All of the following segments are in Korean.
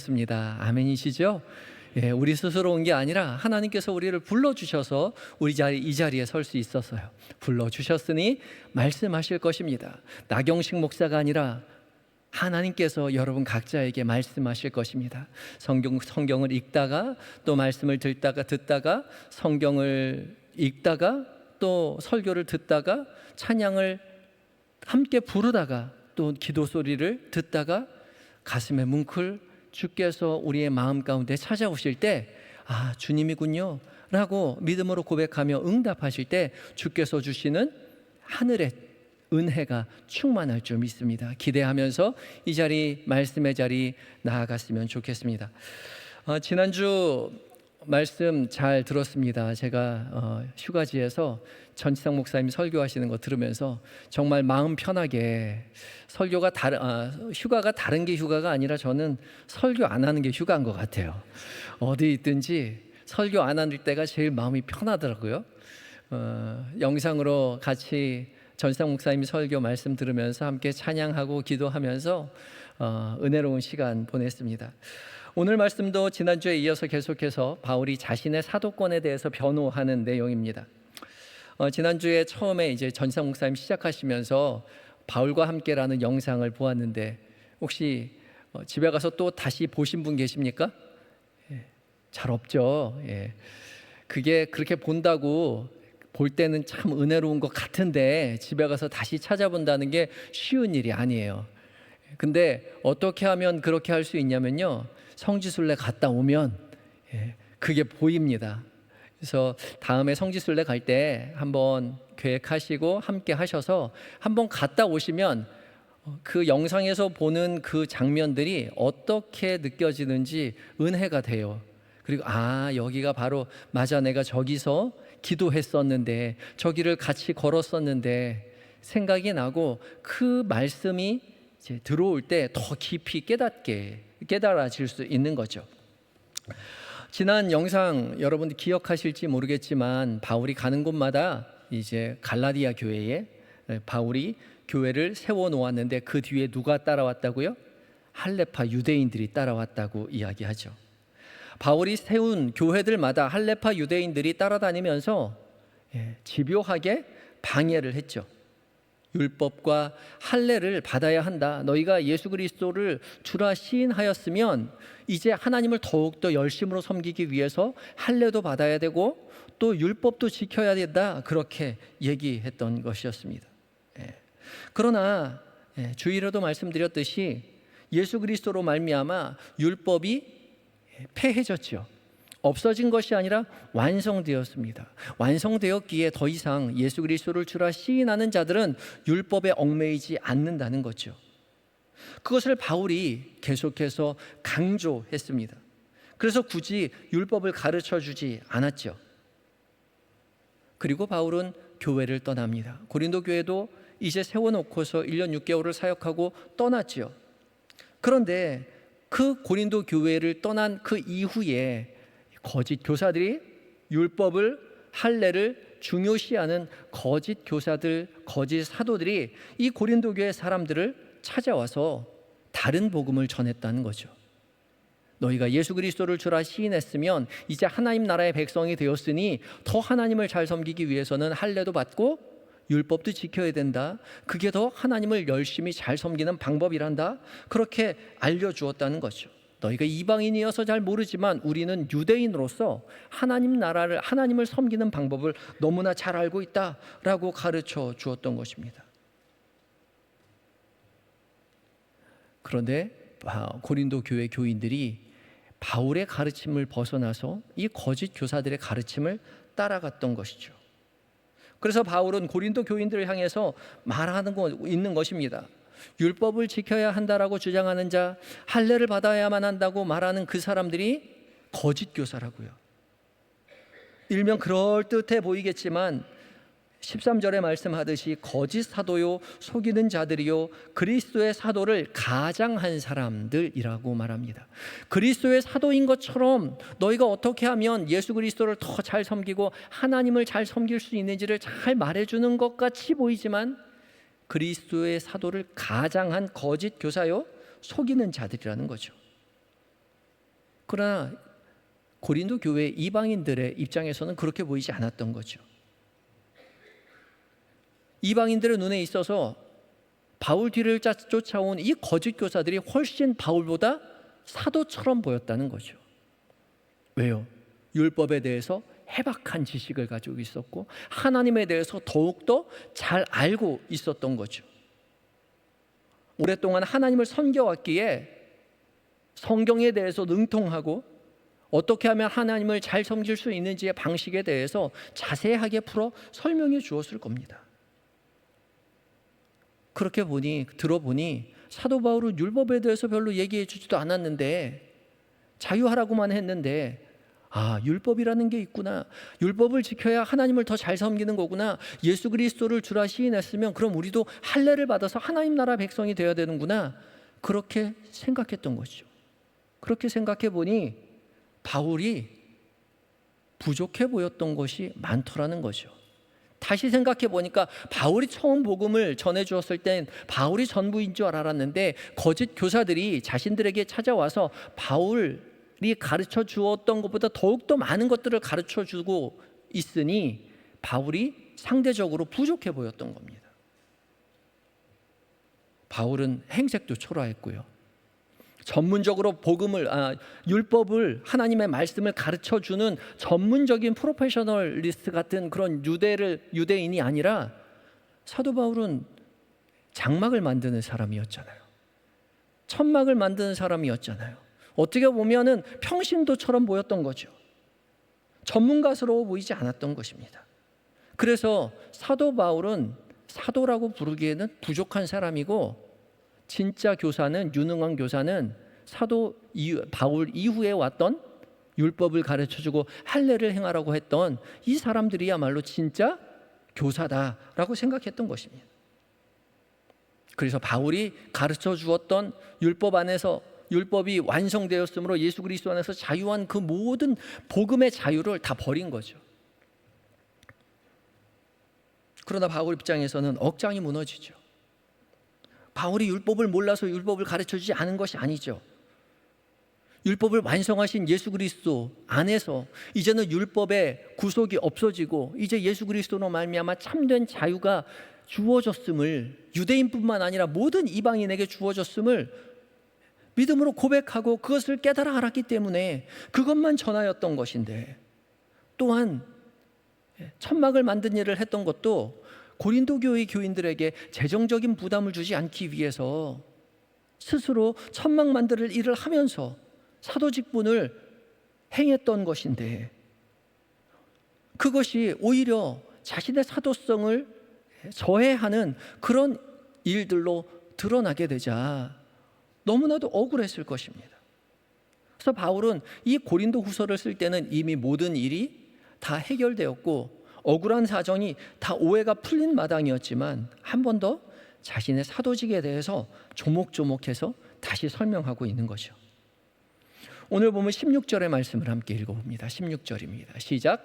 습니다. 아멘이시죠? 예, 우리 스스로 온 게 아니라 하나님께서 우리를 불러주셔서 이 자리에 설 수 있었어요. 불러주셨으니 말씀하실 것입니다. 나경식 목사가 아니라 하나님께서 여러분 각자에게 말씀하실 것입니다. 성경을 읽다가 또 말씀을 듣다가 성경을 읽다가 또 설교를 듣다가 찬양을 함께 부르다가 또 기도 소리를 듣다가 가슴에 뭉클 주께서 우리의 마음 가운데 찾아오실 때 주님이군요 라고 믿음으로 고백하며 응답하실 때 주께서 주시는 하늘의 은혜가 충만할 줄 믿습니다. 기대하면서 이 자리, 말씀의 자리 나아갔으면 좋겠습니다. 지난주 말씀 잘 들었습니다. 제가 휴가지에서 전지상 목사님 설교하시는 거 들으면서 정말 마음 편하게 휴가가 다른 게 휴가가 아니라 저는 설교 안 하는 게 휴가인 것 같아요. 어디 있든지 설교 안 하는 때가 제일 마음이 편하더라고요. 영상으로 같이 전지상 목사님 설교 말씀 들으면서 함께 찬양하고 기도하면서 은혜로운 시간 보냈습니다. 오늘 말씀도 지난주에 이어서 계속해서 바울이 자신의 사도권에 대해서 변호하는 내용입니다. 지난주에 처음에 이제 전지상 목사님 시작하시면서 바울과 함께라는 영상을 보았는데 혹시 집에 가서 또 다시 보신 분 계십니까? 잘 없죠. 그게 그렇게 본다고 볼 때는 참 은혜로운 것 같은데 집에 가서 다시 찾아본다는 게 쉬운 일이 아니에요. 근데 어떻게 하면 그렇게 할 수 있냐면요, 성지순례 갔다 오면 그게 보입니다. 그래서 다음에 성지순례 갈 때 한번 계획하시고 함께 하셔서 한번 갔다 오시면 그 영상에서 보는 그 장면들이 어떻게 느껴지는지 은혜가 돼요. 그리고 여기가 바로 맞아, 내가 저기서 기도했었는데 저기를 같이 걸었었는데 생각이 나고 그 말씀이 이제 들어올 때 더 깊이 깨달아질 수 있는 거죠. 지난 영상 여러분들 기억하실지 모르겠지만 바울이 가는 곳마다 이제 갈라디아 교회에 바울이 교회를 세워 놓았는데 그 뒤에 누가 따라왔다고요? 할레파 유대인들이 따라왔다고 이야기하죠. 바울이 세운 교회들마다 할레파 유대인들이 따라다니면서 집요하게 방해를 했죠. 율법과 할례를 받아야 한다. 너희가 예수 그리스도를 주라 시인하였으면 이제 하나님을 더욱더 열심으로 섬기기 위해서 할례도 받아야 되고 또 율법도 지켜야 된다. 그렇게 얘기했던 것이었습니다. 그러나 주일에도 말씀드렸듯이 예수 그리스도로 말미암아 율법이 폐해졌죠. 없어진 것이 아니라 완성되었습니다. 완성되었기에 더 이상 예수 그리스도를 주라 시인하는 자들은 율법에 얽매이지 않는다는 거죠. 그것을 바울이 계속해서 강조했습니다. 그래서 굳이 율법을 가르쳐 주지 않았죠. 그리고 바울은 교회를 떠납니다. 고린도 교회도 이제 세워놓고서 1년 6개월을 사역하고 떠났죠. 그런데 그 고린도 교회를 떠난 그 이후에 거짓 교사들이 율법을, 할례를 중요시하는 거짓 교사들, 거짓 사도들이 이 고린도 교회 사람들을 찾아와서 다른 복음을 전했다는 거죠. 너희가 예수 그리스도를 주라 시인했으면 이제 하나님 나라의 백성이 되었으니 더 하나님을 잘 섬기기 위해서는 할례도 받고 율법도 지켜야 된다. 그게 더 하나님을 열심히 잘 섬기는 방법이란다. 그렇게 알려주었다는 거죠. 너희가 이방인이어서 잘 모르지만 우리는 유대인으로서 하나님을 섬기는 방법을 너무나 잘 알고 있다라고 가르쳐 주었던 것입니다. 그런데 고린도 교회 교인들이 바울의 가르침을 벗어나서 이 거짓 교사들의 가르침을 따라갔던 것이죠. 그래서 바울은 고린도 교인들을 향해서 말하는 거 있는 것입니다. 율법을 지켜야 한다라고 주장하는 자, 할례를 받아야만 한다고 말하는 그 사람들이 거짓 교사라고요. 일명 그럴듯해 보이겠지만 13절에 말씀하듯이 거짓 사도요, 속이는 자들이요, 그리스도의 사도를 가장한 사람들이라고 말합니다. 그리스도의 사도인 것처럼 너희가 어떻게 하면 예수 그리스도를 더 잘 섬기고 하나님을 잘 섬길 수 있는지를 잘 말해주는 것 같이 보이지만 그리스도의 사도를 가장한 거짓 교사요, 속이는 자들이라는 거죠. 그러나 고린도 교회 이방인들의 입장에서는 그렇게 보이지 않았던 거죠. 이방인들의 눈에 있어서 바울 뒤를 쫓아온 이 거짓 교사들이 훨씬 바울보다 사도처럼 보였다는 거죠. 왜요? 율법에 대해서 해박한 지식을 가지고 있었고 하나님에 대해서 더욱더 잘 알고 있었던 거죠. 오랫동안 하나님을 섬겨왔기에 성경에 대해서 능통하고 어떻게 하면 하나님을 잘 섬길 수 있는지의 방식에 대해서 자세하게 풀어 설명해 주었을 겁니다. 그렇게 들어보니 사도 바울은 율법에 대해서 별로 얘기해 주지도 않았는데 자유하라고만 했는데 율법이라는 게 있구나. 율법을 지켜야 하나님을 더 잘 섬기는 거구나. 예수 그리스도를 주라 시인했으면 그럼 우리도 할례를 받아서 하나님 나라 백성이 되어야 되는구나. 그렇게 생각했던 거죠. 그렇게 생각해 보니 바울이 부족해 보였던 것이 많더라는 거죠. 다시 생각해 보니까 바울이 처음 복음을 전해 주었을 땐 바울이 전부인 줄 알았는데 거짓 교사들이 자신들에게 찾아와서 바울이 가르쳐 주었던 것보다 더욱더 많은 것들을 가르쳐 주고 있으니 바울이 상대적으로 부족해 보였던 겁니다. 바울은 행색도 초라했고요. 전문적으로 율법을 하나님의 말씀을 가르쳐 주는 전문적인 프로페셔널리스트 같은 그런 유대인이 아니라 사도 바울은 장막을 만드는 사람이었잖아요. 천막을 만드는 사람이었잖아요. 어떻게 보면은 평신도처럼 보였던 거죠. 전문가스러워 보이지 않았던 것입니다. 그래서 사도 바울은 사도라고 부르기에는 부족한 사람이고 진짜 교사는 유능한 교사는 바울 이후에 왔던 율법을 가르쳐주고 할례를 행하라고 했던 이 사람들이야말로 진짜 교사다라고 생각했던 것입니다. 그래서 바울이 가르쳐 주었던 율법 안에서 율법이 완성되었으므로 예수 그리스도 안에서 자유한 그 모든 복음의 자유를 다 버린 거죠. 그러나 바울 입장에서는 억장이 무너지죠. 바울이 율법을 몰라서 율법을 가르쳐주지 않은 것이 아니죠. 율법을 완성하신 예수 그리스도 안에서 이제는 율법의 구속이 없어지고 이제 예수 그리스도로 말미암아 참된 자유가 주어졌음을 유대인뿐만 아니라 모든 이방인에게 주어졌음을 믿음으로 고백하고 그것을 깨달아 알았기 때문에 그것만 전하였던 것인데 또한 천막을 만든 일을 했던 것도 고린도 교회 교인들에게 재정적인 부담을 주지 않기 위해서 스스로 천막 만들 일을 하면서 사도 직분을 행했던 것인데 그것이 오히려 자신의 사도성을 저해하는 그런 일들로 드러나게 되자 너무나도 억울했을 것입니다. 그래서 바울은 이 고린도 후서를 쓸 때는 이미 모든 일이 다 해결되었고 억울한 사정이 다 오해가 풀린 마당이었지만 한 번 더 자신의 사도직에 대해서 조목조목해서 다시 설명하고 있는 거죠. 오늘 보면 16절의 말씀을 함께 읽어봅니다. 16절입니다. 시작.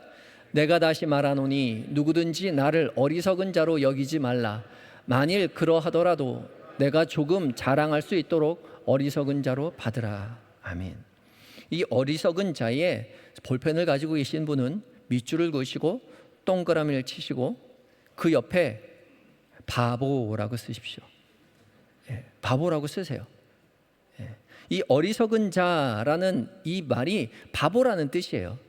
내가 다시 말하노니 누구든지 나를 어리석은 자로 여기지 말라. 만일 그러하더라도 내가 조금 자랑할 수 있도록 어리석은 자로 받으라. 아멘. 이 어리석은 자의 볼펜을 가지고 계신 분은 밑줄을 그으시고 동그라미를 치시고 그 옆에 바보라고 쓰십시오. 바보라고 쓰세요. 이 어리석은 자라는 이 말이 바보라는 뜻이에요.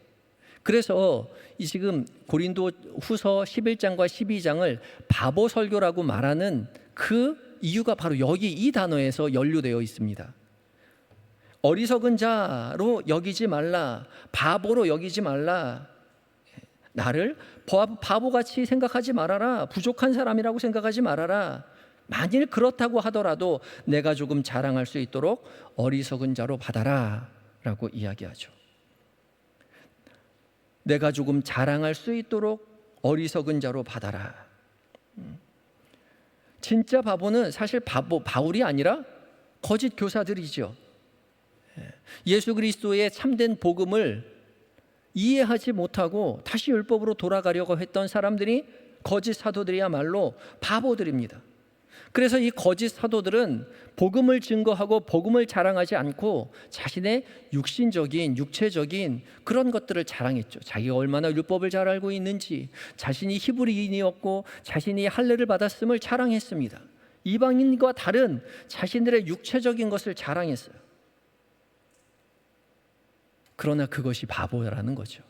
그래서 이 지금 고린도 후서 11장과 12장을 바보 설교라고 말하는 그 이유가 바로 여기 이 단어에서 연루되어 있습니다. 어리석은 자로 여기지 말라, 바보로 여기지 말라. 나를 바보같이 생각하지 말아라. 부족한 사람이라고 생각하지 말아라. 만일 그렇다고 하더라도 내가 조금 자랑할 수 있도록 어리석은 자로 받아라 라고 이야기하죠. 내가 조금 자랑할 수 있도록 어리석은 자로 받아라. 진짜 바보는 사실 바울이 아니라 거짓 교사들이죠. 예수 그리스도의 참된 복음을 이해하지 못하고 다시 율법으로 돌아가려고 했던 사람들이 거짓 사도들이야말로 바보들입니다. 그래서 이 거짓 사도들은 복음을 증거하고 복음을 자랑하지 않고 자신의 육신적인, 육체적인 그런 것들을 자랑했죠. 자기가 얼마나 율법을 잘 알고 있는지, 자신이 히브리인이었고 자신이 할례를 받았음을 자랑했습니다. 이방인과 다른 자신들의 육체적인 것을 자랑했어요. 그러나 그것이 바보라는 거죠.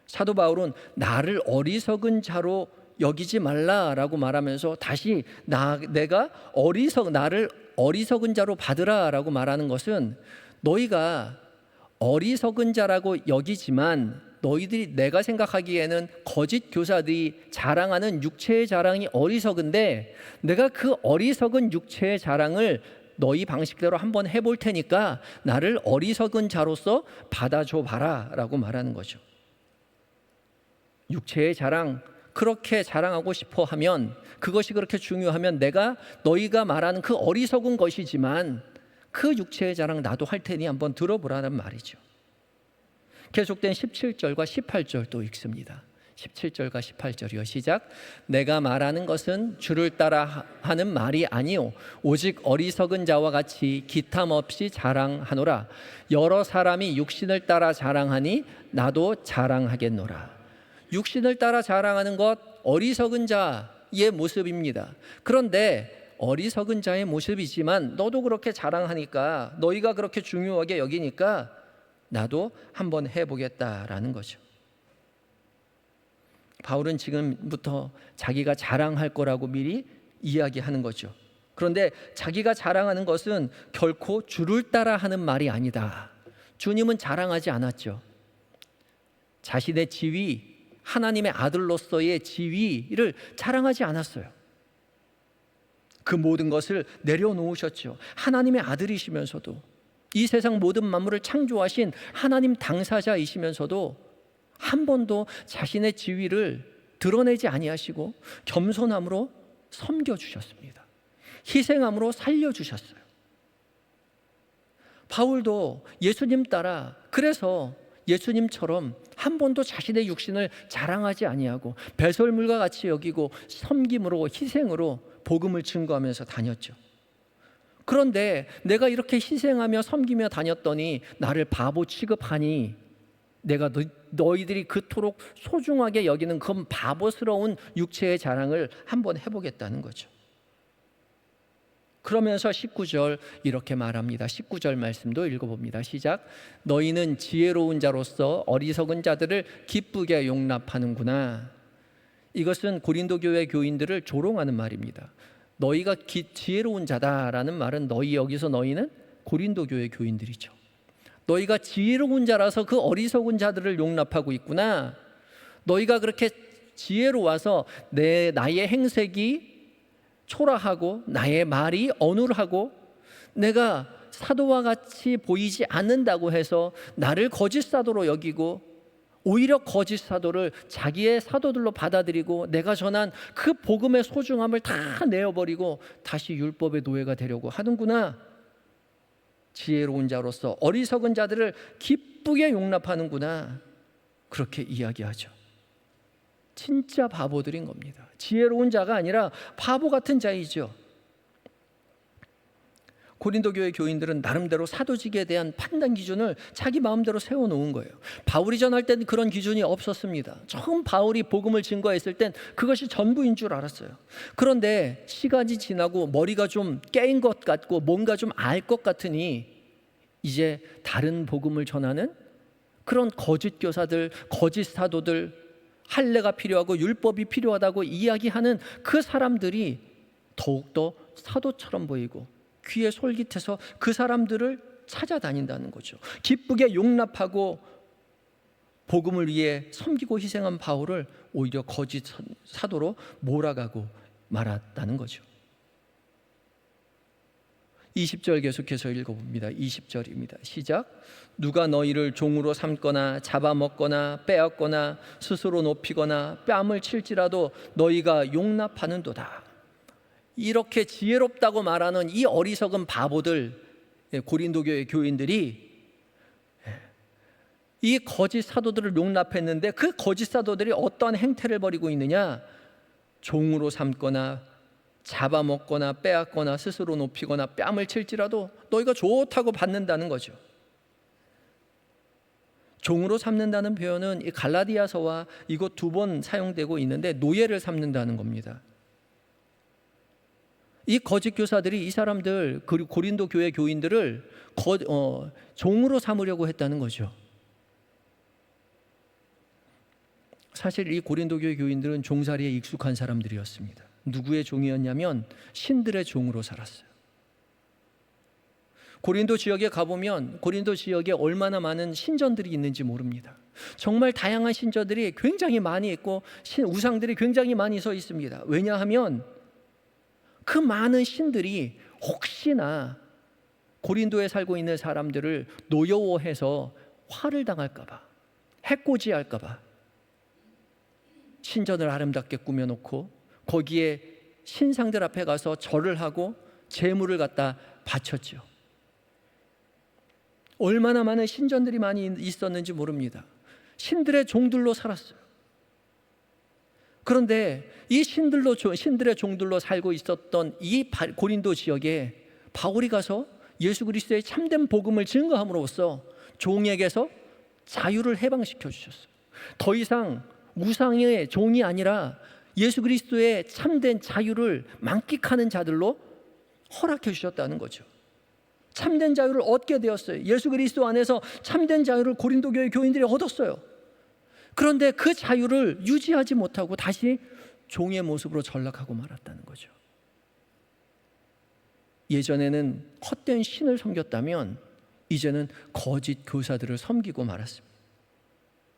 사도 바울은 나를 어리석은 자로 여기지 말라라고 말하면서 다시 내가 나를 어리석은 자로 받으라라고 말하는 것은, 너희가 어리석은 자라고 여기지만 너희들이, 내가 생각하기에는 거짓 교사들이 자랑하는 육체의 자랑이 어리석은데, 내가 그 어리석은 육체의 자랑을 너희 방식대로 한번 해볼 테니까 나를 어리석은 자로서 받아줘 봐라 라고 말하는 거죠. 육체의 자랑, 그렇게 자랑하고 싶어 하면, 그것이 그렇게 중요하면 너희가 말하는 그 어리석은 것이지만 그 육체의 자랑 나도 할 테니 한번 들어보라는 말이죠. 계속된 17절과 18절 또 읽습니다. 17절과 18절이요. 시작. 내가 말하는 것은 주를 따라 하는 말이 아니요 오직 어리석은 자와 같이 기탐 없이 자랑하노라. 여러 사람이 육신을 따라 자랑하니 나도 자랑하겠노라. 육신을 따라 자랑하는 것, 어리석은 자의 모습입니다. 그런데 어리석은 자의 모습이지만 너도 그렇게 자랑하니까, 너희가 그렇게 중요하게 여기니까 나도 한번 해보겠다라는 거죠. 바울은 지금부터 자기가 자랑할 거라고 미리 이야기하는 거죠. 그런데 자기가 자랑하는 것은 결코 주를 따라 하는 말이 아니다. 주님은 자랑하지 않았죠. 자신의 지위, 하나님의 아들로서의 지위를 자랑하지 않았어요. 그 모든 것을 내려놓으셨죠. 하나님의 아들이시면서도, 이 세상 모든 만물을 창조하신 하나님 당사자이시면서도 한 번도 자신의 지위를 드러내지 아니하시고 겸손함으로 섬겨주셨습니다. 희생함으로 살려주셨어요. 바울도 예수님 따라, 그래서 예수님처럼 한 번도 자신의 육신을 자랑하지 아니하고 배설물과 같이 여기고 섬김으로, 희생으로 복음을 증거하면서 다녔죠. 그런데 내가 이렇게 희생하며 섬기며 다녔더니 나를 바보 취급하니, 내가 너희들이 그토록 소중하게 여기는 그 바보스러운 육체의 자랑을 한번 해보겠다는 거죠. 그러면서 19절 이렇게 말합니다. 19절 말씀도 읽어봅니다. 시작. 너희는 지혜로운 자로서 어리석은 자들을 기쁘게 용납하는구나. 이것은 고린도 교회 교인들을 조롱하는 말입니다. 너희가 지혜로운 자다라는 말은, 여기서 너희는 고린도 교회 교인들이죠. 너희가 지혜로운 자라서 그 어리석은 자들을 용납하고 있구나. 너희가 그렇게 지혜로워서 나의 행색이 초라하고 나의 말이 어눌하고 내가 사도와 같이 보이지 않는다고 해서 나를 거짓 사도로 여기고, 오히려 거짓 사도를 자기의 사도들로 받아들이고 내가 전한 그 복음의 소중함을 다 내어버리고 다시 율법의 노예가 되려고 하는구나. 지혜로운 자로서 어리석은 자들을 기쁘게 용납하는구나. 그렇게 이야기하죠. 진짜 바보들인 겁니다. 지혜로운 자가 아니라 바보 같은 자이죠. 고린도 교회 교인들은 나름대로 사도직에 대한 판단 기준을 자기 마음대로 세워놓은 거예요. 바울이 전할 때는 그런 기준이 없었습니다. 처음 바울이 복음을 증거했을 땐 그것이 전부인 줄 알았어요. 그런데 시간이 지나고 머리가 좀 깨인 것 같고 뭔가 좀 알 것 같으니 이제 다른 복음을 전하는 그런 거짓 교사들, 거짓 사도들, 할례가 필요하고 율법이 필요하다고 이야기하는 그 사람들이 더욱더 사도처럼 보이고 귀에 솔깃해서 그 사람들을 찾아다닌다는 거죠. 기쁘게 용납하고 복음을 위해 섬기고 희생한 바울을 오히려 거짓 사도로 몰아가고 말았다는 거죠. 20절 계속해서 읽어봅니다. 20절입니다. 시작. 누가 너희를 종으로 삼거나 잡아먹거나 빼앗거나 스스로 높이거나 뺨을 칠지라도 너희가 용납하는도다. 이렇게 지혜롭다고 말하는 이 어리석은 바보들, 고린도 교회 교인들이 이 거짓 사도들을 용납했는데 그 거짓 사도들이 어떠한 행태를 벌이고 있느냐? 종으로 삼거나 잡아먹거나 빼앗거나 스스로 높이거나 뺨을 칠지라도 너희가 좋다고 받는다는 거죠. 종으로 삼는다는 표현은 이 갈라디아서와 이곳 두 번 사용되고 있는데 노예를 삼는다는 겁니다. 이 거짓 교사들이 이 사람들, 그리고 고린도 교회 교인들을 종으로 삼으려고 했다는 거죠. 사실 이 고린도 교회 교인들은 종살이에 익숙한 사람들이었습니다. 누구의 종이었냐면 신들의 종으로 살았어요. 고린도 지역에 가보면 고린도 지역에 얼마나 많은 신전들이 있는지 모릅니다. 정말 다양한 신전들이 굉장히 많이 있고 우상들이 굉장히 많이 서 있습니다. 왜냐하면 그 많은 신들이 혹시나 고린도에 살고 있는 사람들을 노여워해서 화를 당할까 봐, 해코지할까 봐 신전을 아름답게 꾸며놓고 거기에 신상들 앞에 가서 절을 하고 제물을 갖다 바쳤죠. 얼마나 많은 신전들이 많이 있었는지 모릅니다. 신들의 종들로 살았어요. 그런데 이 신들의 종들로 살고 있었던 이 고린도 지역에 바울이 가서 예수 그리스도의 참된 복음을 증거함으로써 종에게서 자유를 해방시켜 주셨어요. 더 이상 우상의 종이 아니라 예수 그리스도의 참된 자유를 만끽하는 자들로 허락해 주셨다는 거죠. 참된 자유를 얻게 되었어요. 예수 그리스도 안에서 참된 자유를 고린도 교회 교인들이 얻었어요. 그런데 그 자유를 유지하지 못하고 다시 종의 모습으로 전락하고 말았다는 거죠. 예전에는 헛된 신을 섬겼다면 이제는 거짓 교사들을 섬기고 말았습니다.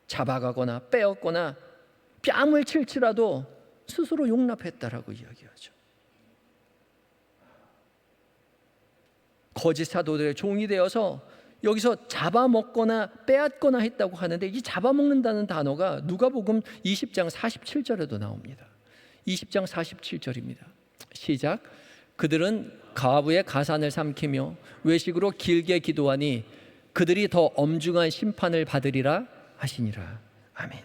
잡아가거나 빼앗거나 뺨을 칠지라도 스스로 용납했다라고 이야기하죠. 거짓 사도들의 종이 되어서 여기서 잡아먹거나 빼앗거나 했다고 하는데 이 잡아먹는다는 단어가 누가복음 20장 47절에도 나옵니다. 20장 47절입니다. 시작. 그들은 과부의 가산을 삼키며 외식으로 길게 기도하니 그들이 더 엄중한 심판을 받으리라 하시니라. 아멘.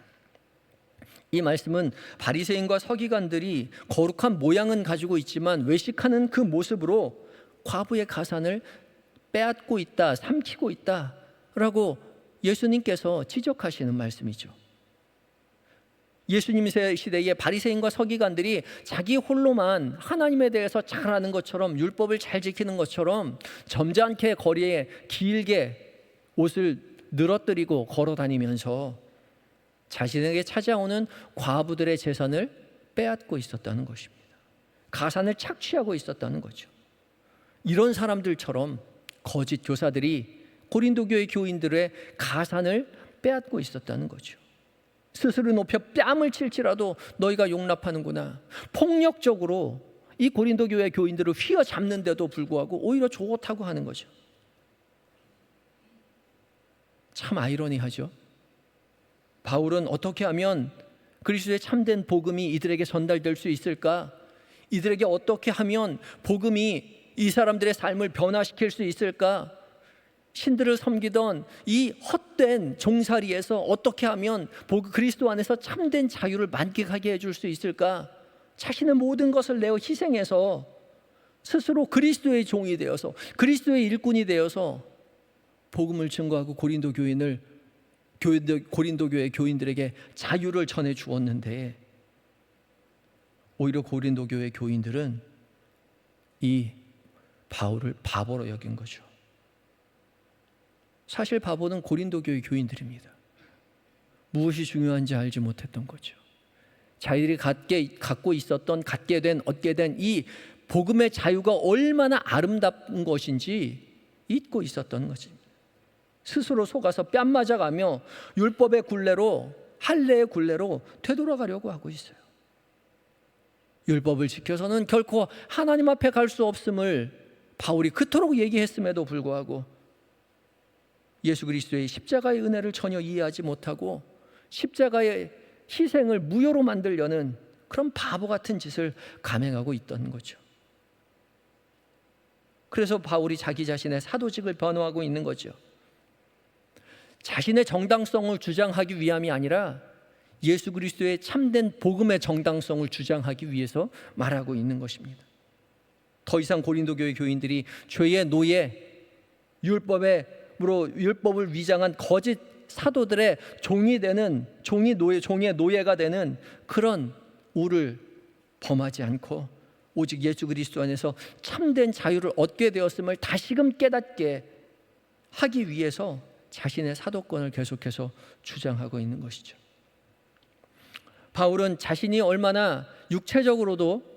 이 말씀은 바리새인과 서기관들이 거룩한 모양은 가지고 있지만 외식하는 그 모습으로 과부의 가산을 빼앗고 있다, 삼키고 있다라고 예수님께서 지적하시는 말씀이죠. 예수님 시대에 바리새인과 서기관들이 자기 홀로만 하나님에 대해서 잘 아는 것처럼 율법을 잘 지키는 것처럼 점잖게 거리에 길게 옷을 늘어뜨리고 걸어 다니면서 자신에게 찾아오는 과부들의 재산을 빼앗고 있었다는 것입니다. 가산을 착취하고 있었다는 거죠. 이런 사람들처럼 거짓 교사들이 고린도 교회 교인들의 가산을 빼앗고 있었다는 거죠. 스스로 높여 뺨을 칠지라도 너희가 용납하는구나. 폭력적으로 이 고린도 교회 교인들을 휘어잡는데도 불구하고 오히려 좋다고 하는 거죠. 참 아이러니하죠. 바울은 어떻게 하면 그리스도의 참된 복음이 이들에게 전달될 수 있을까? 이들에게 어떻게 하면 복음이 이 사람들의 삶을 변화시킬 수 있을까? 신들을 섬기던 이 헛된 종살이에서 어떻게 하면 그리스도 안에서 참된 자유를 만끽하게 해줄 수 있을까? 자신의 모든 것을 내어 희생해서 스스로 그리스도의 종이 되어서 그리스도의 일꾼이 되어서 복음을 증거하고 고린도 교회 교인들에게 자유를 전해 주었는데 오히려 고린도 교회 교인들은 이 바울을 바보로 여긴 거죠. 사실 바보는 고린도 교회 교인들입니다. 무엇이 중요한지 알지 못했던 거죠. 자기들이 갖게 된 이 복음의 자유가 얼마나 아름다운 것인지 잊고 있었던 거지. 스스로 속아서 뺨 맞아가며 율법의 굴레로 할례의 굴레로 되돌아가려고 하고 있어요. 율법을 지켜서는 결코 하나님 앞에 갈 수 없음을 바울이 그토록 얘기했음에도 불구하고 예수 그리스도의 십자가의 은혜를 전혀 이해하지 못하고 십자가의 희생을 무효로 만들려는 그런 바보 같은 짓을 감행하고 있던 거죠. 그래서 바울이 자기 자신의 사도직을 변호하고 있는 거죠. 자신의 정당성을 주장하기 위함이 아니라 예수 그리스도의 참된 복음의 정당성을 주장하기 위해서 말하고 있는 것입니다. 더 이상 고린도 교회 교인들이 죄의 노예, 율법을 위장한 거짓 사도들의 종의 노예가 되는 그런 우를 범하지 않고 오직 예수 그리스도 안에서 참된 자유를 얻게 되었음을 다시금 깨닫게 하기 위해서 자신의 사도권을 계속해서 주장하고 있는 것이죠. 바울은 자신이 얼마나 육체적으로도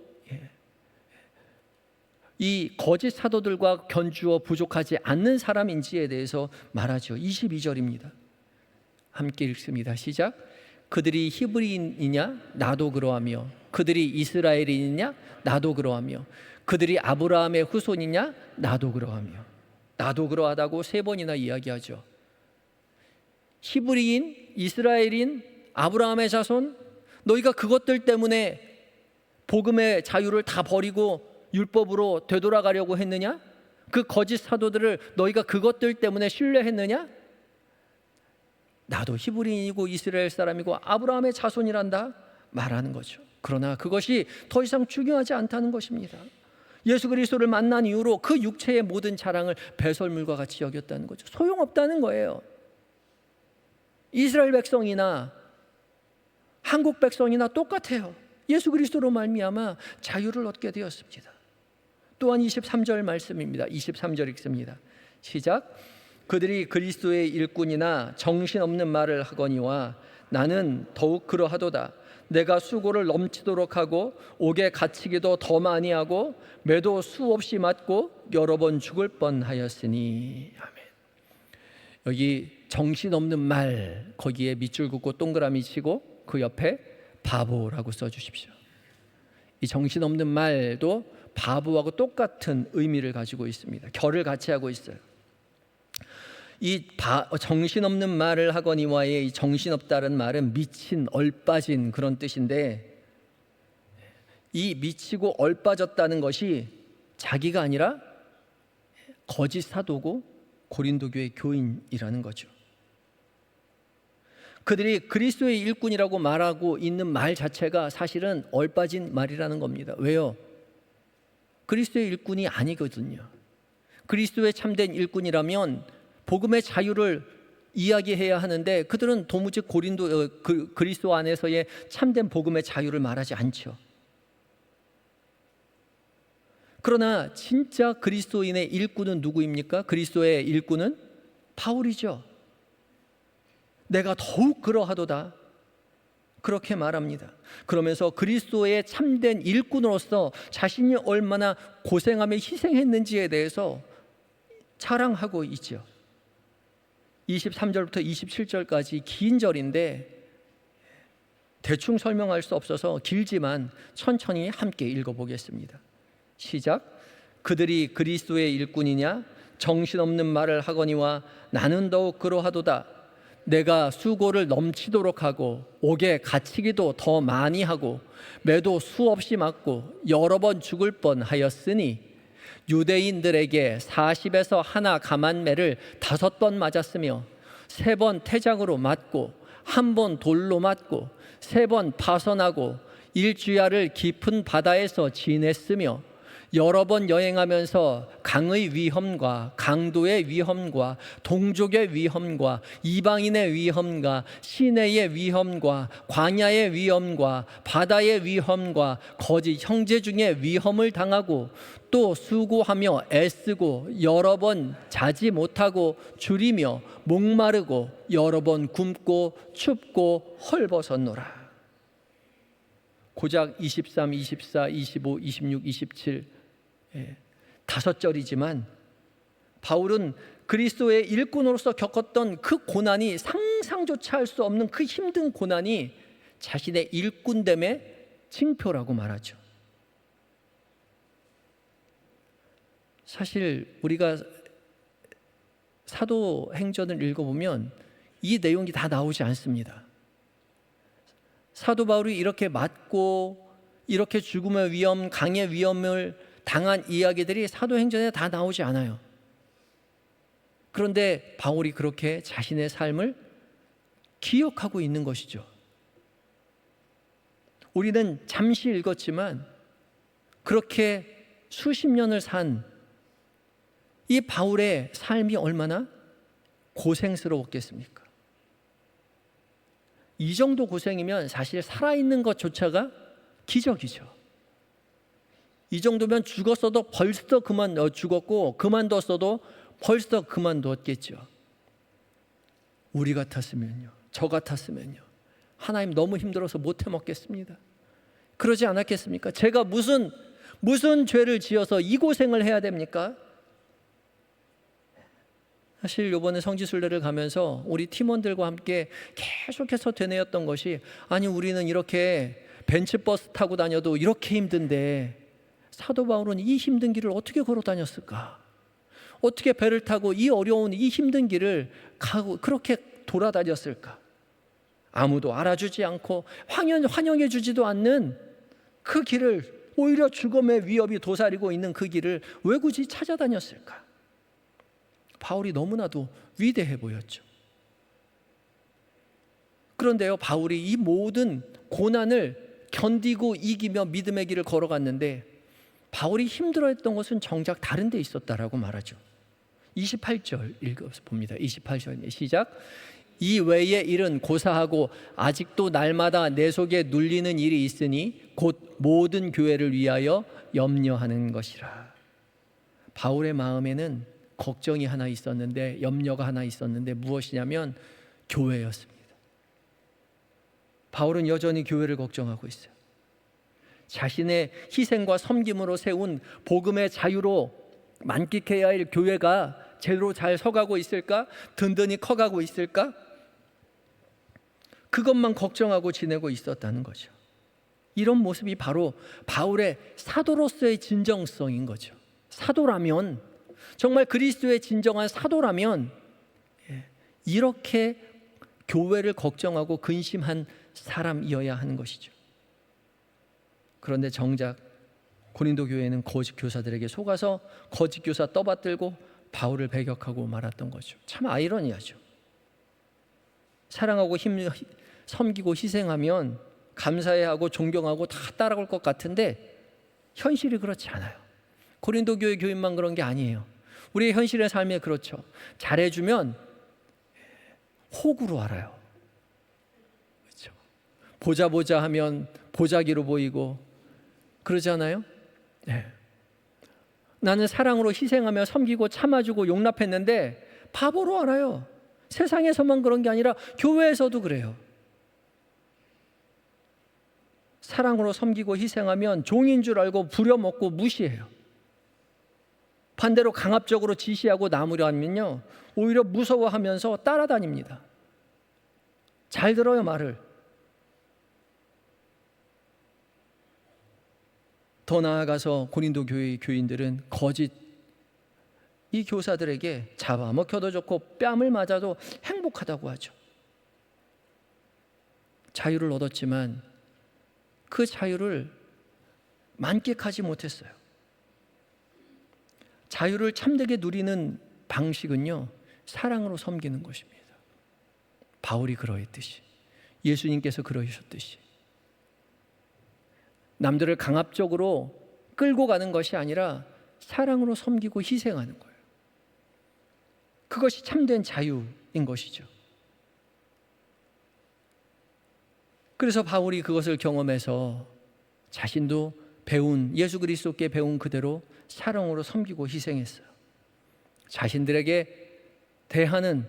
이 거짓 사도들과 견주어 부족하지 않는 사람인지에 대해서 말하죠. 22절입니다. 함께 읽습니다. 시작. 그들이 히브리인이냐? 나도 그러하며 그들이 이스라엘인이냐? 나도 그러하며 그들이 아브라함의 후손이냐? 나도 그러하며. 나도 그러하다고 3번이나 이야기하죠. 히브리인, 이스라엘인, 아브라함의 자손, 너희가 그것들 때문에 복음의 자유를 다 버리고 율법으로 되돌아가려고 했느냐? 그 거짓 사도들을 너희가 그것들 때문에 신뢰했느냐? 나도 히브리인이고 이스라엘 사람이고 아브라함의 자손이란다 말하는 거죠. 그러나 그것이 더 이상 중요하지 않다는 것입니다. 예수 그리스도를 만난 이후로 그 육체의 모든 자랑을 배설물과 같이 여겼다는 거죠. 소용없다는 거예요. 이스라엘 백성이나 한국 백성이나 똑같아요. 예수 그리스도로 말미암아 자유를 얻게 되었습니다. 또한 23절 말씀입니다. 23절 읽습니다. 시작. 그들이 그리스도의 일꾼이나 정신없는 말을 하거니와 나는 더욱 그러하도다. 내가 수고를 넘치도록 하고 옥에 갇히기도 더 많이 하고 매도 수없이 맞고 여러 번 죽을 뻔하였으니. 아멘. 여기 정신없는 말, 거기에 밑줄 긋고 동그라미 치고 그 옆에 바보라고 써주십시오. 이 정신없는 말도 바보하고 똑같은 의미를 가지고 있습니다. 결을 같이 하고 있어요. 이 정신없는 말을 하거니와의 이 정신없다는 말은 미친, 얼빠진 그런 뜻인데, 이 미치고 얼빠졌다는 것이 자기가 아니라 거짓 사도고 고린도 교회 교인이라는 거죠. 그들이 그리스도의 일꾼이라고 말하고 있는 말 자체가 사실은 얼빠진 말이라는 겁니다. 왜요? 그리스도의 일꾼이 아니거든요. 그리스도의 참된 일꾼이라면 복음의 자유를 이야기해야 하는데 그들은 도무지 그리스도 안에서의 참된 복음의 자유를 말하지 않죠. 그러나 진짜 그리스도인의 일꾼은 누구입니까? 그리스도의 일꾼은 바울이죠. 내가 더욱 그러하도다 그렇게 말합니다. 그러면서 그리스도의 참된 일꾼으로서 자신이 얼마나 고생하며 희생했는지에 대해서 자랑하고 있죠. 23절부터 27절까지 긴 절인데 대충 설명할 수 없어서 길지만 천천히 함께 읽어보겠습니다. 시작. 그들이 그리스도의 일꾼이냐? 정신없는 말을 하거니와 나는 더욱 그러하도다. 내가 수고를 넘치도록 하고 옥에 갇히기도 더 많이 하고 매도 수없이 맞고 여러 번 죽을 뻔하였으니 유대인들에게 40에서 하나 감한매를 5번 맞았으며 3번 태장으로 맞고 1번 돌로 맞고 3번 파선하고 일주야를 깊은 바다에서 지냈으며 여러 번 여행하면서 강의 위험과 강도의 위험과 동족의 위험과 이방인의 위험과 시내의 위험과 광야의 위험과 바다의 위험과 거짓 형제 중에 위험을 당하고 또 수고하며 애쓰고 여러 번 자지 못하고 줄이며 목마르고 여러 번 굶고 춥고 헐벗었노라. 고작 23, 24, 25, 26, 27 5절이지만 바울은 그리스도의 일꾼으로서 겪었던 그 고난이 상상조차 할 수 없는 그 힘든 고난이 자신의 일꾼됨의 징표라고 말하죠. 사실 우리가 사도행전을 읽어보면 이 내용이 다 나오지 않습니다. 사도 바울이 이렇게 맞고 이렇게 죽음의 위험, 강의 위험을 당한 이야기들이 사도행전에 다 나오지 않아요. 그런데 바울이 그렇게 자신의 삶을 기억하고 있는 것이죠. 우리는 잠시 읽었지만 그렇게 수십 년을 산 이 바울의 삶이 얼마나 고생스러웠겠습니까? 이 정도 고생이면 사실 살아있는 것조차가 기적이죠. 이 정도면 죽었어도 벌써 죽었고 그만뒀어도 벌써 그만뒀겠죠. 우리 같았으면요, 저 같았으면요, 하나님 너무 힘들어서 못 해먹겠습니다. 그러지 않았겠습니까? 제가 무슨 죄를 지어서 이 고생을 해야 됩니까? 사실 이번에 성지순례를 가면서 우리 팀원들과 함께 계속해서 되뇌었던 것이, 아니 우리는 이렇게 벤츠버스 타고 다녀도 이렇게 힘든데 사도 바울은 이 힘든 길을 어떻게 걸어 다녔을까? 어떻게 배를 타고 이 어려운 이 힘든 길을 가고 그렇게 돌아다녔을까? 아무도 알아주지 않고 환영해 주지도 않는 그 길을, 오히려 죽음의 위협이 도사리고 있는 그 길을 왜 굳이 찾아다녔을까? 바울이 너무나도 위대해 보였죠. 그런데요, 바울이 이 모든 고난을 견디고 이기며 믿음의 길을 걸어갔는데 바울이 힘들어했던 것은 정작 다른 데 있었다라고 말하죠. 28절 읽어봅니다. 28절 시작. 이 외의 일은 고사하고 아직도 날마다 내 속에 눌리는 일이 있으니 곧 모든 교회를 위하여 염려하는 것이라. 바울의 마음에는 걱정이 하나 있었는데, 염려가 하나 있었는데 무엇이냐면 교회였습니다. 바울은 여전히 교회를 걱정하고 있어요. 자신의 희생과 섬김으로 세운 복음의 자유로 만끽해야 할 교회가 제대로 잘 서가고 있을까? 든든히 커가고 있을까? 그것만 걱정하고 지내고 있었다는 거죠. 이런 모습이 바로 바울의 사도로서의 진정성인 거죠. 사도라면, 정말 그리스도의 진정한 사도라면 이렇게 교회를 걱정하고 근심한 사람이어야 하는 것이죠. 그런데 정작 고린도 교회는 거짓 교사들에게 속아서 거짓 교사 떠받들고 바울을 배격하고 말았던 거죠. 참 아이러니하죠. 사랑하고 섬기고 희생하면 감사해야 하고 존경하고 다 따라올 것 같은데 현실이 그렇지 않아요. 고린도 교회 교인만 그런 게 아니에요. 우리의 현실의 삶에 그렇죠. 잘해주면 호구로 알아요. 그렇죠. 보자 하면 보자기로 보이고 그러지 않아요? 네. 나는 사랑으로 희생하며 섬기고 참아주고 용납했는데 바보로 알아요. 세상에서만 그런 게 아니라 교회에서도 그래요. 사랑으로 섬기고 희생하면 종인 줄 알고 부려먹고 무시해요. 반대로 강압적으로 지시하고 나무려 하면요, 오히려 무서워하면서 따라다닙니다. 잘 들어요, 말을. 더 나아가서 고린도 교회의 교인들은 거짓 이 교사들에게 잡아먹혀도 좋고 뺨을 맞아도 행복하다고 하죠. 자유를 얻었지만 그 자유를 만끽하지 못했어요. 자유를 참되게 누리는 방식은요, 사랑으로 섬기는 것입니다. 바울이 그러했듯이, 예수님께서 그러셨듯이 남들을 강압적으로 끌고 가는 것이 아니라 사랑으로 섬기고 희생하는 거예요. 그것이 참된 자유인 것이죠. 그래서 바울이 그것을 경험해서 자신도 예수 그리스도께 배운 그대로 사랑으로 섬기고 희생했어요. 자신들에게 대하는,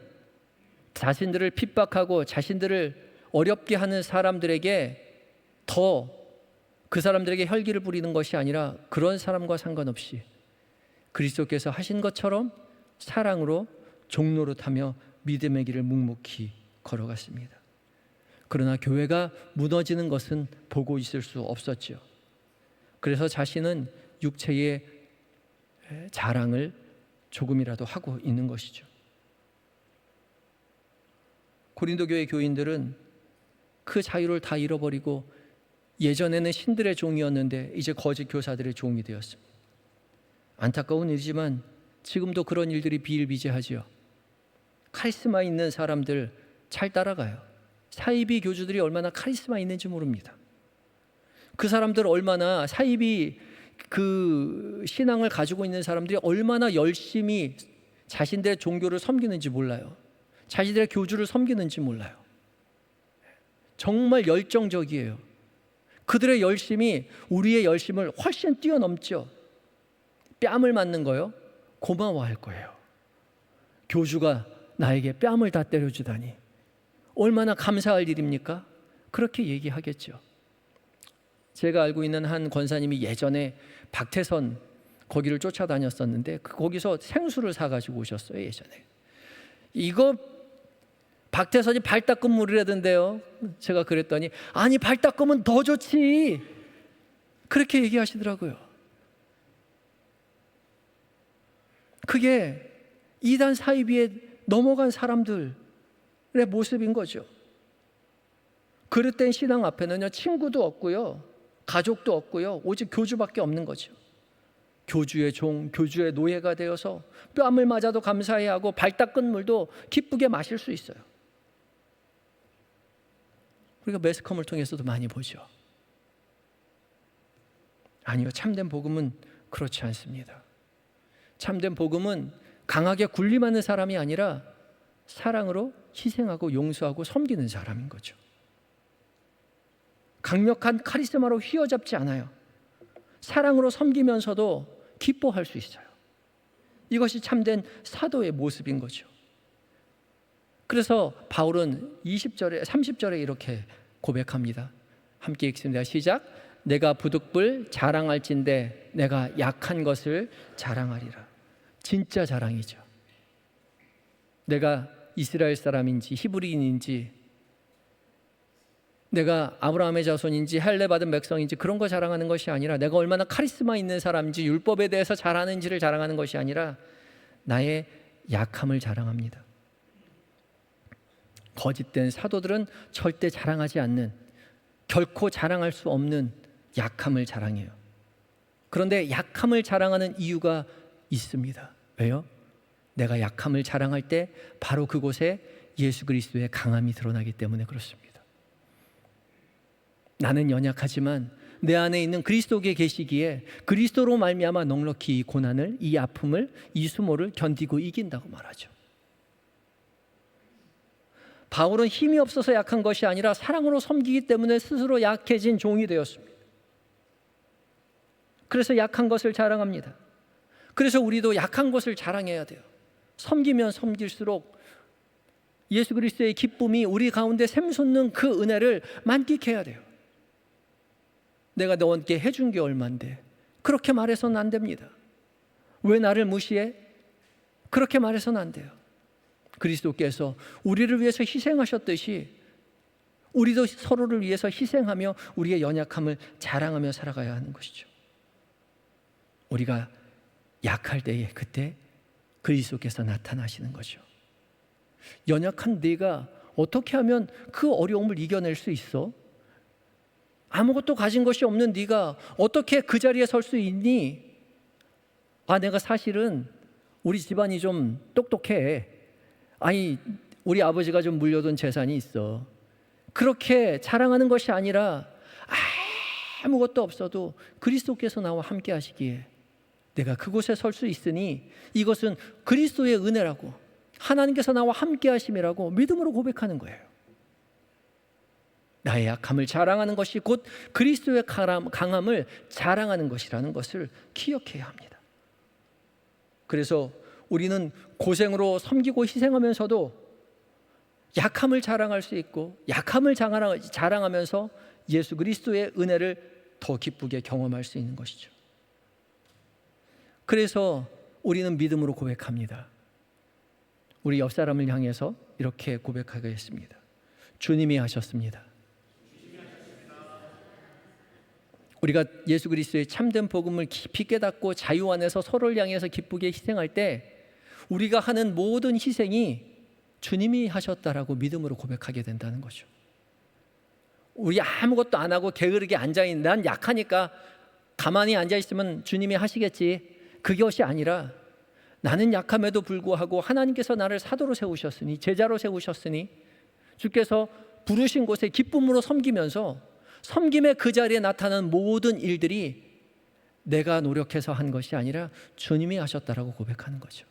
자신들을 핍박하고 자신들을 어렵게 하는 사람들에게 더 그 사람들에게 혈기를 부리는 것이 아니라 그런 사람과 상관없이 그리스도께서 하신 것처럼 사랑으로 종노릇하며 믿음의 길을 묵묵히 걸어갔습니다. 그러나 교회가 무너지는 것은 보고 있을 수 없었죠. 그래서 자신은 육체의 자랑을 조금이라도 하고 있는 것이죠. 고린도 교회 교인들은 그 자유를 다 잃어버리고 예전에는 신들의 종이었는데 이제 거짓 교사들의 종이 되었습니다. 안타까운 일이지만 지금도 그런 일들이 비일비재하지요. 카리스마 있는 사람들 잘 따라가요. 사이비 교주들이 얼마나 카리스마 있는지 모릅니다. 그 사람들 얼마나 사이비 그 신앙을 가지고 있는 사람들이 얼마나 열심히 자신들의 종교를 섬기는지 몰라요. 자신들의 교주를 섬기는지 몰라요. 정말 열정적이에요. 그들의 열심이 우리의 열심을 훨씬 뛰어넘죠. 뺨을 맞는 거요? 고마워할 거예요. 교주가 나에게 뺨을 다 때려주다니 얼마나 감사할 일입니까? 그렇게 얘기하겠죠. 제가 알고 있는 한 권사님이 예전에 박태선 거기를 쫓아다녔었는데 거기서 생수를 사가지고 오셨어요. 예전에 이거 박태선이 발 닦은 물이라던데요. 제가 그랬더니 아니 발 닦으면 더 좋지 그렇게 얘기하시더라고요. 그게 이단 사이비에 넘어간 사람들의 모습인 거죠. 그릇된 신앙 앞에는요, 친구도 없고요, 가족도 없고요, 오직 교주밖에 없는 거죠. 교주의 종, 교주의 노예가 되어서 뺨을 맞아도 감사해하고 발 닦은 물도 기쁘게 마실 수 있어요. 우리가 매스컴을 통해서도 많이 보죠. 아니요, 참된 복음은 그렇지 않습니다. 참된 복음은 강하게 군림하는 사람이 아니라 사랑으로 희생하고 용서하고 섬기는 사람인 거죠. 강력한 카리스마로 휘어잡지 않아요. 사랑으로 섬기면서도 기뻐할 수 있어요. 이것이 참된 사도의 모습인 거죠. 그래서 바울은 20절에 30절에 이렇게 고백합니다. 함께 읽습니다. 시작. 내가 부득불 자랑할진대 내가 약한 것을 자랑하리라. 진짜 자랑이죠. 내가 이스라엘 사람인지 히브리인인지 내가 아브라함의 자손인지 할례 받은 백성인지 그런 거 자랑하는 것이 아니라 내가 얼마나 카리스마 있는 사람인지 율법에 대해서 잘하는지를 자랑하는 것이 아니라 나의 약함을 자랑합니다. 거짓된 사도들은 절대 자랑하지 않는, 결코 자랑할 수 없는 약함을 자랑해요. 그런데 약함을 자랑하는 이유가 있습니다. 왜요? 내가 약함을 자랑할 때 바로 그곳에 예수 그리스도의 강함이 드러나기 때문에 그렇습니다. 나는 연약하지만 내 안에 있는 그리스도께 계시기에 그리스도로 말미암아 넉넉히 이 고난을, 이 아픔을, 이 수모를 견디고 이긴다고 말하죠. 바울은 힘이 없어서 약한 것이 아니라 사랑으로 섬기기 때문에 스스로 약해진 종이 되었습니다. 그래서 약한 것을 자랑합니다. 그래서 우리도 약한 것을 자랑해야 돼요. 섬기면 섬길수록 예수 그리스도의 기쁨이 우리 가운데 샘솟는 그 은혜를 만끽해야 돼요. 내가 너한테 해준 게 얼만데 그렇게 말해서는 안 됩니다. 왜 나를 무시해? 그렇게 말해서는 안 돼요. 그리스도께서 우리를 위해서 희생하셨듯이 우리도 서로를 위해서 희생하며 우리의 연약함을 자랑하며 살아가야 하는 것이죠. 우리가 약할 때에 그때 그리스도께서 나타나시는 거죠. 연약한 네가 어떻게 하면 그 어려움을 이겨낼 수 있어? 아무것도 가진 것이 없는 네가 어떻게 그 자리에 설 수 있니? 내가 사실은 우리 집안이 좀 똑똑해. 아니 우리 아버지가 좀 물려둔 재산이 있어. 그렇게 자랑하는 것이 아니라 아무것도 없어도 그리스도께서 나와 함께 하시기에 내가 그곳에 설 수 있으니 이것은 그리스도의 은혜라고, 하나님께서 나와 함께 하심이라고 믿음으로 고백하는 거예요. 나의 약함을 자랑하는 것이 곧 그리스도의 강함을 자랑하는 것이라는 것을 기억해야 합니다. 그래서 우리는 고생으로 섬기고 희생하면서도 약함을 자랑할 수 있고 약함을 자랑하면서 예수 그리스도의 은혜를 더 기쁘게 경험할 수 있는 것이죠. 그래서 우리는 믿음으로 고백합니다. 우리 옆 사람을 향해서 이렇게 고백하겠습니다. 주님이 하셨습니다. 우리가 예수 그리스도의 참된 복음을 깊이 깨닫고 자유 안에서 서로를 향해서 기쁘게 희생할 때 우리가 하는 모든 희생이 주님이 하셨다라고 믿음으로 고백하게 된다는 거죠. 우리 아무것도 안 하고 게으르게 앉아있는, 난 약하니까 가만히 앉아있으면 주님이 하시겠지, 그것이 아니라 나는 약함에도 불구하고 하나님께서 나를 사도로 세우셨으니, 제자로 세우셨으니 주께서 부르신 곳에 기쁨으로 섬기면서 섬김의 그 자리에 나타나는 모든 일들이 내가 노력해서 한 것이 아니라 주님이 하셨다라고 고백하는 거죠.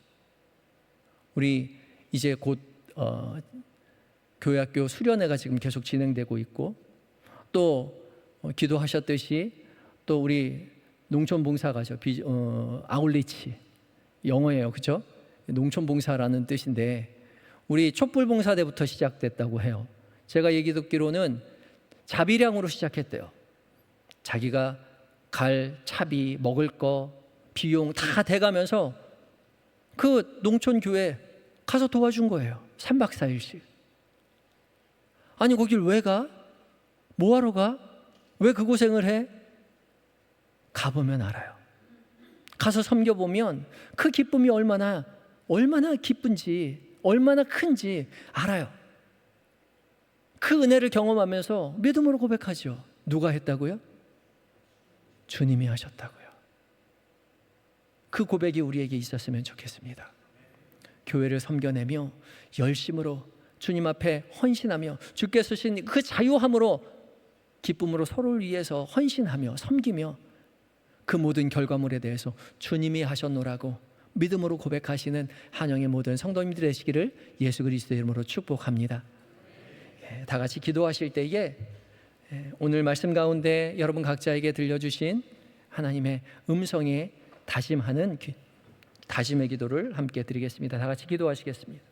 우리 이제 곧 교회학교 수련회가 지금 계속 진행되고 있고, 또 기도하셨듯이 또 우리 농촌봉사가죠. 아울리치 영어예요, 그렇죠? 농촌봉사라는 뜻인데 우리 촛불봉사대부터 시작됐다고 해요. 제가 얘기 듣기로는 자비량으로 시작했대요. 자기가 갈 차비, 먹을 거, 비용 다 돼가면서 그 농촌교회 가서 도와준 거예요. 3박 4일씩. 아니 거길 왜 가? 뭐하러 가? 왜 그 고생을 해? 가보면 알아요. 가서 섬겨보면 그 기쁨이 얼마나 기쁜지, 얼마나 큰지 알아요. 그 은혜를 경험하면서 믿음으로 고백하죠. 누가 했다고요? 주님이 하셨다고요. 그 고백이 우리에게 있었으면 좋겠습니다. 교회를 섬겨내며 열심으로 주님 앞에 헌신하며 주께서 주신 그 자유함으로 기쁨으로 서로를 위해서 헌신하며 섬기며 그 모든 결과물에 대해서 주님이 하셨노라고 믿음으로 고백하시는 한영의 모든 성도님들 되시기를 예수 그리스도의 이름으로 축복합니다. 다 같이 기도하실 때에 오늘 말씀 가운데 여러분 각자에게 들려주신 하나님의 음성에 다짐하는 다짐의 기도를 함께 드리겠습니다. 다 같이 기도하시겠습니다.